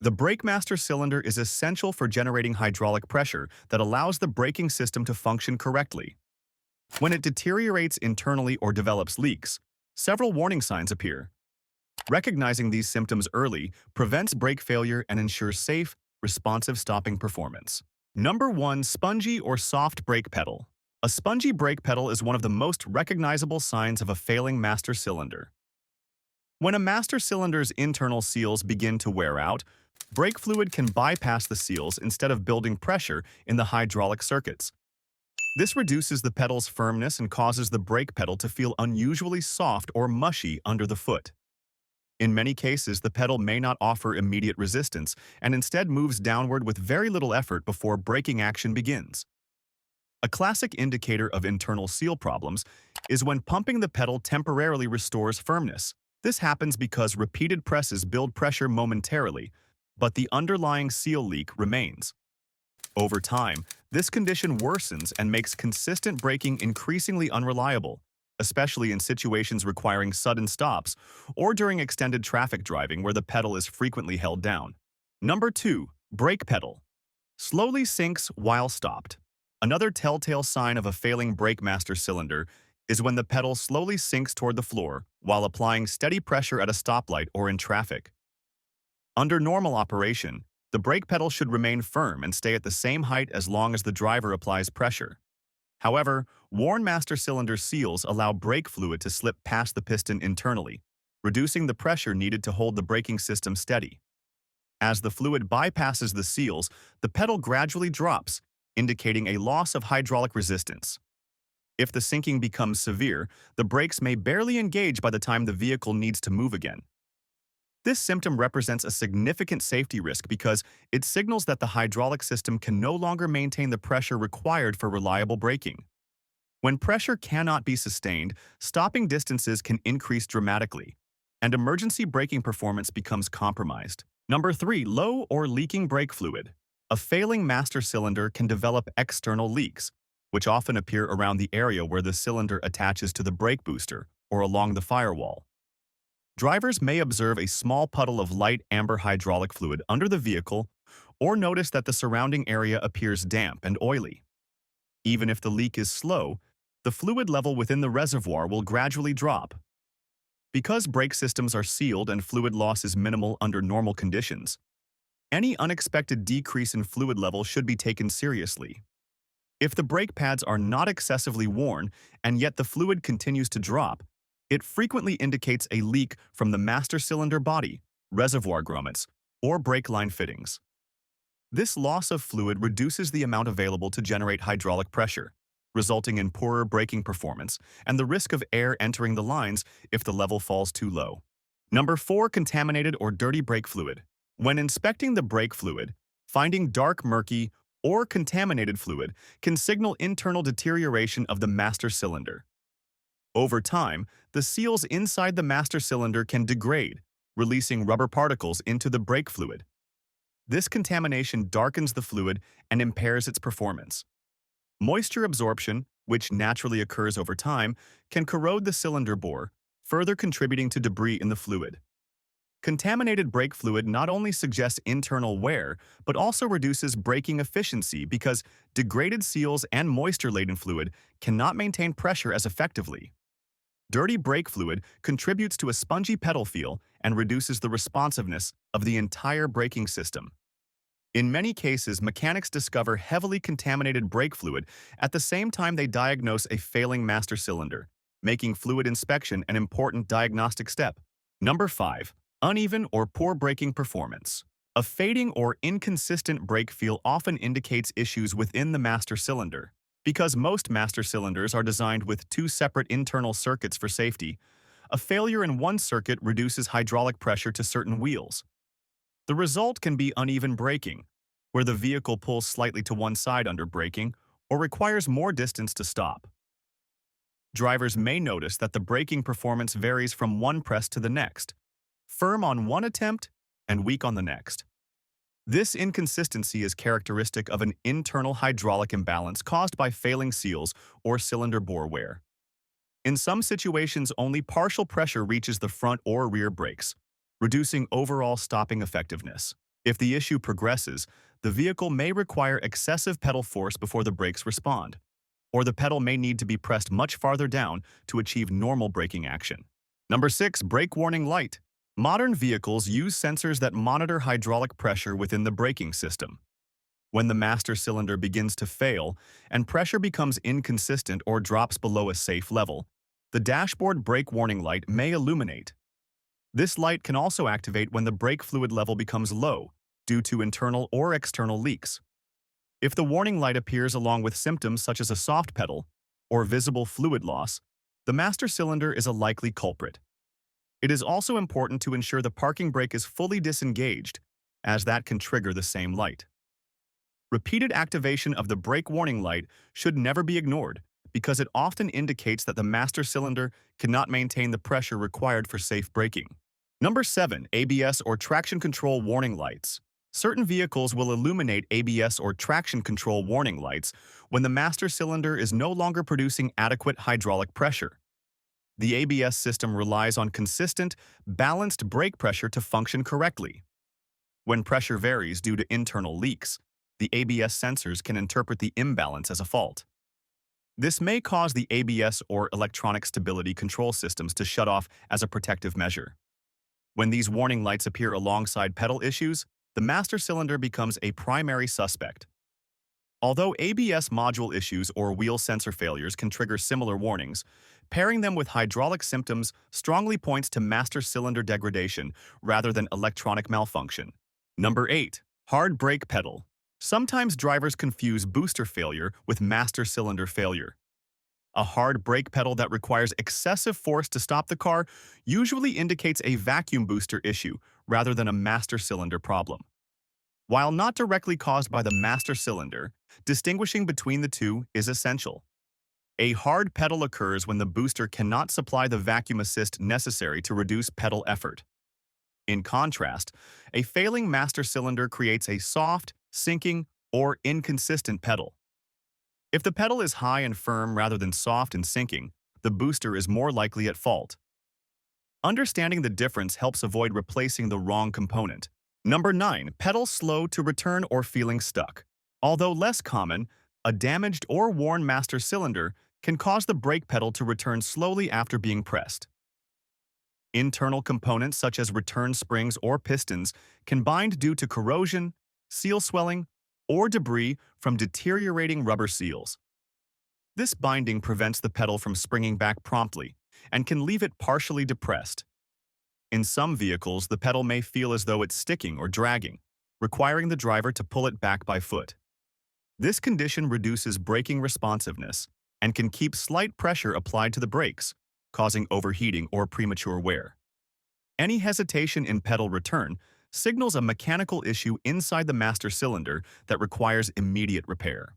The brake master cylinder is essential for generating hydraulic pressure that allows the braking system to function correctly. When it deteriorates internally or develops leaks, several warning signs appear. Recognizing these symptoms early prevents brake failure and ensures safe, responsive stopping performance. Number 1. Spongy or soft brake pedal. A spongy brake pedal is one of the most recognizable signs of a failing master cylinder. When a master cylinder's internal seals begin to wear out, brake fluid can bypass the seals instead of building pressure in the hydraulic circuits. This reduces the pedal's firmness and causes the brake pedal to feel unusually soft or mushy under the foot. In many cases, the pedal may not offer immediate resistance and instead moves downward with very little effort before braking action begins. A classic indicator of internal seal problems is when pumping the pedal temporarily restores firmness. This happens because repeated presses build pressure momentarily, but the underlying seal leak remains. Over time, this condition worsens and makes consistent braking increasingly unreliable, especially in situations requiring sudden stops or during extended traffic driving where the pedal is frequently held down. Number 2. Brake pedal. Slowly sinks while stopped. Another telltale sign of a failing brake master cylinder is when the pedal slowly sinks toward the floor while applying steady pressure at a stoplight or in traffic. Under normal operation, the brake pedal should remain firm and stay at the same height as long as the driver applies pressure. However, worn master cylinder seals allow brake fluid to slip past the piston internally, reducing the pressure needed to hold the braking system steady. As the fluid bypasses the seals, the pedal gradually drops, indicating a loss of hydraulic resistance. If the sinking becomes severe, the brakes may barely engage by the time the vehicle needs to move again. This symptom represents a significant safety risk because it signals that the hydraulic system can no longer maintain the pressure required for reliable braking. When pressure cannot be sustained, stopping distances can increase dramatically, and emergency braking performance becomes compromised. Number 3. Low or leaking brake fluid. A failing master cylinder can develop external leaks, which often appear around the area where the cylinder attaches to the brake booster or along the firewall. Drivers may observe a small puddle of light amber hydraulic fluid under the vehicle or notice that the surrounding area appears damp and oily. Even if the leak is slow, the fluid level within the reservoir will gradually drop. Because brake systems are sealed and fluid loss is minimal under normal conditions, any unexpected decrease in fluid level should be taken seriously. If the brake pads are not excessively worn and yet the fluid continues to drop, it frequently indicates a leak from the master cylinder body, reservoir grommets, or brake line fittings. This loss of fluid reduces the amount available to generate hydraulic pressure, resulting in poorer braking performance and the risk of air entering the lines if the level falls too low. Number 4. Contaminated or dirty brake fluid. When inspecting the brake fluid, finding dark, murky, or contaminated fluid can signal internal deterioration of the master cylinder. Over time, the seals inside the master cylinder can degrade, releasing rubber particles into the brake fluid. This contamination darkens the fluid and impairs its performance. Moisture absorption, which naturally occurs over time, can corrode the cylinder bore, further contributing to debris in the fluid. Contaminated brake fluid not only suggests internal wear, but also reduces braking efficiency because degraded seals and moisture-laden fluid cannot maintain pressure as effectively. Dirty brake fluid contributes to a spongy pedal feel and reduces the responsiveness of the entire braking system. In many cases, mechanics discover heavily contaminated brake fluid at the same time they diagnose a failing master cylinder, making fluid inspection an important diagnostic step. Number 5. Uneven or poor braking performance. A fading or inconsistent brake feel often indicates issues within the master cylinder. Because most master cylinders are designed with two separate internal circuits for safety, a failure in one circuit reduces hydraulic pressure to certain wheels. The result can be uneven braking, where the vehicle pulls slightly to one side under braking or requires more distance to stop. Drivers may notice that the braking performance varies from one press to the next, firm on one attempt and weak on the next. This inconsistency is characteristic of an internal hydraulic imbalance caused by failing seals or cylinder bore wear. In some situations, only partial pressure reaches the front or rear brakes, reducing overall stopping effectiveness. If the issue progresses, the vehicle may require excessive pedal force before the brakes respond, or the pedal may need to be pressed much farther down to achieve normal braking action. Number 6. Brake warning light. Modern vehicles use sensors that monitor hydraulic pressure within the braking system. When the master cylinder begins to fail and pressure becomes inconsistent or drops below a safe level, the dashboard brake warning light may illuminate. This light can also activate when the brake fluid level becomes low due to internal or external leaks. If the warning light appears along with symptoms such as a soft pedal or visible fluid loss, the master cylinder is a likely culprit. It is also important to ensure the parking brake is fully disengaged, as that can trigger the same light. Repeated activation of the brake warning light should never be ignored because it often indicates that the master cylinder cannot maintain the pressure required for safe braking. Number 7. ABS or traction control warning lights. Certain vehicles will illuminate ABS or traction control warning lights when the master cylinder is no longer producing adequate hydraulic pressure. The ABS system relies on consistent, balanced brake pressure to function correctly. When pressure varies due to internal leaks, the ABS sensors can interpret the imbalance as a fault. This may cause the ABS or electronic stability control systems to shut off as a protective measure. When these warning lights appear alongside pedal issues, the master cylinder becomes a primary suspect. Although ABS module issues or wheel sensor failures can trigger similar warnings, pairing them with hydraulic symptoms strongly points to master cylinder degradation rather than electronic malfunction. Number 8. Hard brake pedal. Sometimes drivers confuse booster failure with master cylinder failure. A hard brake pedal that requires excessive force to stop the car usually indicates a vacuum booster issue rather than a master cylinder problem. While not directly caused by the master cylinder, distinguishing between the two is essential. A hard pedal occurs when the booster cannot supply the vacuum assist necessary to reduce pedal effort. In contrast, a failing master cylinder creates a soft, sinking, or inconsistent pedal. If the pedal is high and firm rather than soft and sinking, the booster is more likely at fault. Understanding the difference helps avoid replacing the wrong component. Number 9. Pedal slow to return or feeling stuck. Although less common, a damaged or worn master cylinder can cause the brake pedal to return slowly after being pressed. Internal components such as return springs or pistons can bind due to corrosion, seal swelling, or debris from deteriorating rubber seals. This binding prevents the pedal from springing back promptly and can leave it partially depressed. In some vehicles, the pedal may feel as though it's sticking or dragging, requiring the driver to pull it back by foot. This condition reduces braking responsiveness and can keep slight pressure applied to the brakes, causing overheating or premature wear. Any hesitation in pedal return signals a mechanical issue inside the master cylinder that requires immediate repair.